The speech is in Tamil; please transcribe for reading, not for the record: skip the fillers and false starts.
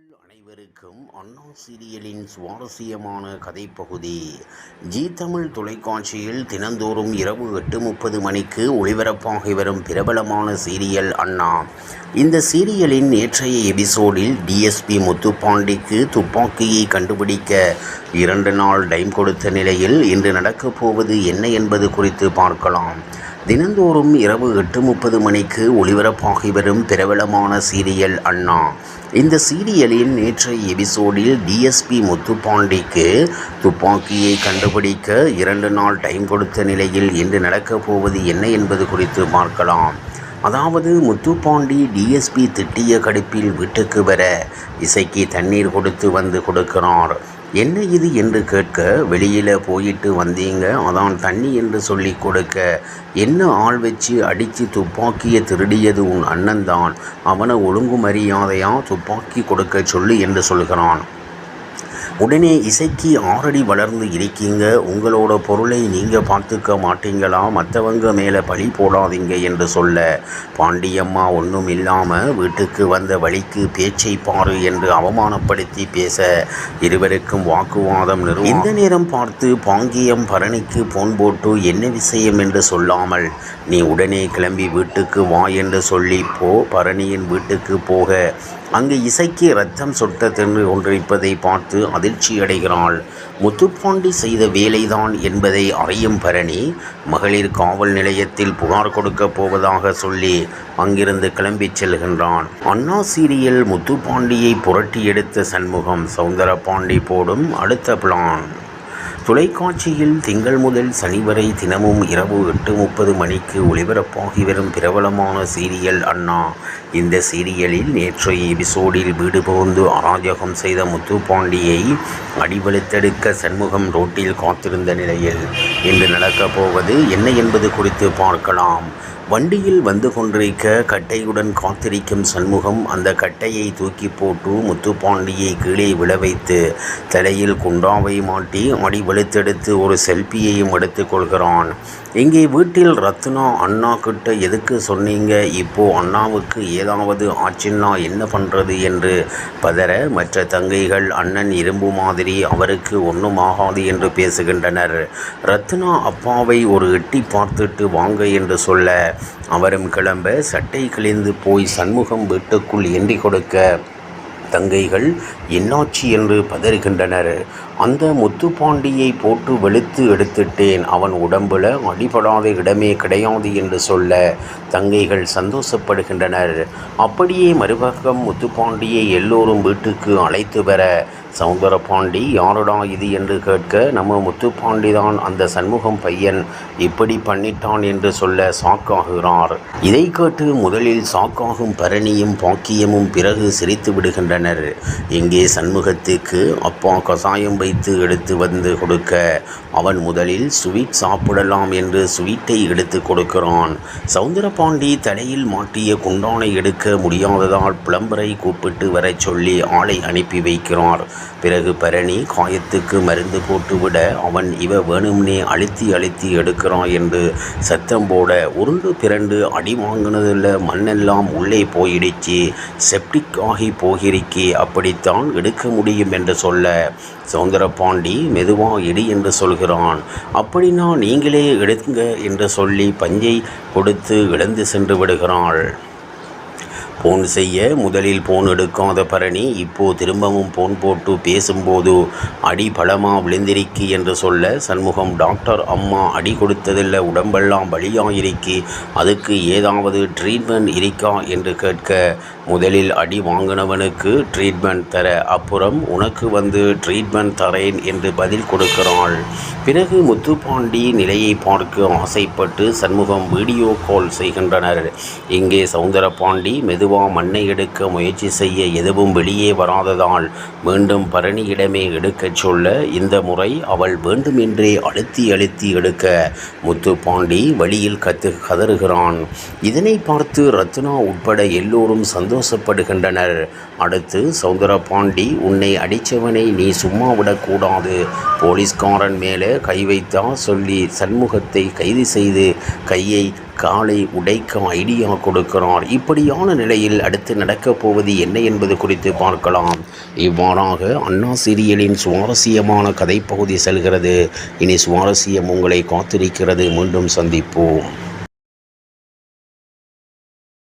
உறவுகள் அனைவருக்கும் அண்ணா சீரியலின் சுவாரஸ்யமான கதைப்பகுதி. ஜீ தமிழ் தொலைக்காட்சியில் தினந்தோறும் இரவு 8:30 மணிக்கு ஒளிபரப்பாகி வரும் பிரபலமான சீரியல் அண்ணா. இந்த சீரியலின் நேற்றைய எபிசோடில் டிஎஸ்பி முத்துப்பாண்டிக்கு துப்பாக்கியை கண்டுபிடிக்க 2 நாள் டைம் கொடுத்த நிலையில் இன்று நடக்கப் போவது என்ன என்பது குறித்து பார்க்கலாம். தினந்தோறும் இரவு 8:30 மணிக்கு ஒளிபரப்பாகி வரும் பிரபலமான சீரியல் அண்ணா. இந்த சீரியலின் நேற்றைய எபிசோடில் டிஎஸ்பி முத்துப்பாண்டிக்கு துப்பாக்கியை கண்டுபிடிக்க 2 நாள் டைம் கொடுத்த நிலையில் இன்று நடக்கப் போவது என்ன என்பது குறித்து பார்க்கலாம். அதாவது முத்துப்பாண்டி டிஎஸ்பி திட்டிய கடுப்பில் வீட்டுக்கு வர இசைக்கு தண்ணீர் கொடுத்து வந்து கொடுக்கிறார். என்ன இது என்று கேட்க, வெளியில் போயிட்டு வந்தீங்க, அதான் தண்ணி என்று சொல்லி கொடுக்க, என்ன ஆள் வச்சு அடித்து துப்பாக்கியை திருடியது உன் அண்ணன்தான், அவனை ஒழுங்கு மரியாதையா துப்பாக்கி கொடுக்க சொல்லு என்று சொல்கிறான். உடனே இசைக்கு 6 அடி வளர்ந்து இருக்கீங்க, உங்களோட பொருளை நீங்கள் பார்த்துக்க மாட்டீங்களா, மற்றவங்க மேலே பழி போடாதீங்க என்று சொல்ல, பாண்டியம்மா ஒன்றும் இல்லாமல் வீட்டுக்கு வந்த வழிக்கு பேச்சை பாரு என்று அவமானப்படுத்தி பேச இருவருக்கும் வாக்குவாதம் நிறுவும். இந்த நேரம் பார்த்து பாங்கியம் பரணிக்கு போன் போட்டு என்ன விஷயம் என்று சொல்லாமல், நீ உடனே கிளம்பி வீட்டுக்கு வா என்று சொல்லி பரணியின் வீட்டுக்கு போக அங்கு இசைக்கு ரத்தம் சொட்ட தின்று கொண்டிருப்பதை பார்த்து அதிர்ச்சி அடைகிறாள். முத்துப்பாண்டி செய்த வேலைதான் என்பதை அறியும் பரணி மகளிர் காவல் நிலையத்தில் புகார் கொடுக்கப் போவதாக சொல்லி அங்கிருந்து கிளம்பிச் செல்கின்றான். அண்ணா சீரியல் முத்துப்பாண்டியை புரட்டி எடுத்த சண்முகம் சௌந்தரபாண்டி போடும் அடுத்த பிளான். தொலைக்காட்சியில் திங்கள் முதல் சனி வரை தினமும் இரவு 8:30 மணிக்கு ஒளிபரப்பாகி வரும் பிரபலமான சீரியல் அண்ணா. இந்த சீரியலில் நேற்றைய எபிசோடில் வீடு புகுந்து அராஜகம் செய்த முத்துப்பாண்டியை அடிவெளுத்தெடுக்க சண்முகம் ரோட்டில் காத்திருந்த நிலையில் இன்று நடக்கப் போவது என்ன என்பது குறித்து பார்க்கலாம். வண்டியில் வந்து கொண்டிருக்க கட்டையுடன் காத்திருக்கும் சண்முகம் அந்த கட்டையை தூக்கி போட்டு முத்துப்பாண்டியை கீழே விழ வைத்து தலையில் குண்டாவை மாட்டி அடி வெளுத்தெடுத்து ஒரு செல்ஃபியையும் எடுத்து கொள்கிறான். இங்கே வீட்டில் ரத்னா அண்ணா கிட்ட எதுக்கு சொன்னீங்க, இப்போ அண்ணாவுக்கு ஏதாவது ஆச்சுன்னா என்ன பண்ணுறது என்று பதற மற்ற தங்கைகள் அண்ணன் இரும்பு மாதிரி அவருக்கு ஒன்றும் ஆகாது என்று பேசுகின்றனர். ரத்னா அப்பாவை ஒரு எட்டி பார்த்துட்டு வாங்க என்று சொல்ல அவரும் கிளம்ப சட்டை கிழிந்து போய் சண்முகம் வீட்டுக்குள் எண்டி கொடுக்க தங்கைகள் என்னாச்சு என்று பதறுகின்றனர். அந்த முத்துப்பாண்டியை போட்டு வெளுத்து எடுத்துட்டேன், அவன் உடம்புல அடிபடாத இடமே கிடையாது என்று சொல்ல தங்கைகள் சந்தோஷப்படுகின்றனர். அப்படியே மறுபக்கம் முத்துப்பாண்டியை எல்லோரும் வீட்டுக்கு அழைத்து வர சௌந்தரபாண்டி யாருடா இது என்று கேட்க, நம்ம முத்துப்பாண்டி தான் அந்த சண்முகம் பையன் இப்படி பண்ணிட்டான் என்று சொல்ல சாக்காகிறார். இதை கேட்டு முதலில் சாக்காகும் பரணியும் பாக்கியமும் பிறகு சிரித்து விடுகின்றனர். இங்கே சண்முகத்துக்கு அப்பா கசாயம் வைத்து எடுத்து வந்து கொடுக்க அவன் முதலில் ஸ்வீட் சாப்பிடலாம் என்று ஸ்வீட்டை எடுத்து கொடுக்கிறான். சௌந்தரபாண்டி தலையில் மாட்டிய குண்டானை எடுக்க முடியாததால் பிளம்பரை கூப்பிட்டு வர சொல்லி ஆளை அனுப்பி வைக்கிறார். பிறகு பரணி காயத்துக்கு மருந்து போட்டுவிட அவன் இவ வேணும்னே அழுத்தி எடுக்கிறான் என்று சத்தம் போட உருண்டு பிறண்டு அடி வாங்கினதில் மண்ணெல்லாம் உள்ளே போயிடுச்சு, செப்டிக் ஆகி போகிருக்கே, அப்படித்தான் எடுக்க முடியும் என்று சொல்ல சௌந்தரபாண்டி மெதுவா இடி என்று சொல்கிறான். அப்படின்னா நீங்களே எடுங்க என்று சொல்லி பஞ்சை கொடுத்து இழந்து சென்று விடுகிறாள். போன் செய்ய முதலில் போன் எடுக்காத பரணி இப்போ திரும்பவும் போன் போட்டு பேசும்போது அடி பலமாக விழுந்திருக்கி என்று சொல்ல சண்முகம் டாக்டர் அம்மா அடி கொடுத்ததில்லை, உடம்பெல்லாம் வலியாயிருக்கி, அதுக்கு ஏதாவது ட்ரீட்மெண்ட் இருக்கா என்று கேட்க, முதலில் அடி வாங்கினவனுக்கு ட்ரீட்மெண்ட் தர, அப்புறம் உனக்கு வந்து ட்ரீட்மெண்ட் தரேன் என்று பதில் கொடுக்கிறாள். பிறகு முத்துப்பாண்டி நிலையை பார்க்க ஆசைப்பட்டு சண்முகம் வீடியோ கால் செய்கின்றனர். இங்கே சௌந்தரபாண்டி மெதுவாக மண்ணை எடுக்க முயற்சி செய்ய எதுவும் வெளியே வராததால் மீண்டும் பரணியிடமே எடுக்கச் சொல்ல, இந்த முறை அவள் வேண்டுமென்றே அழுத்தி எடுக்க முத்துப்பாண்டி வழியில் கதறுகிறான். இதனை பார்த்து ரத்னா உட்பட எல்லோரும் சந்தோஷப்படுகின்றனர். அடுத்து சௌந்தரபாண்டி, உன்னை அடித்தவனை நீ சும்மா விடக்கூடாது, போலீஸ்காரன் மேலே கை வைத்தா சொல்லி சண்முகத்தை கைது செய்து கையை காலை உடைக்க ஐடியா கொடுக்கிறார். இப்படியான நிலையில் அடுத்து நடக்கப் போவது என்ன என்பது குறித்து பார்க்கலாம். இவ்வாறாக அண்ணா சீரியலின் சுவாரஸ்யமான கதைப்பகுதி செல்கிறது. இனி சுவாரஸ்யம் உங்களை காத்திருக்கிறது. மீண்டும் சந்திப்போம்.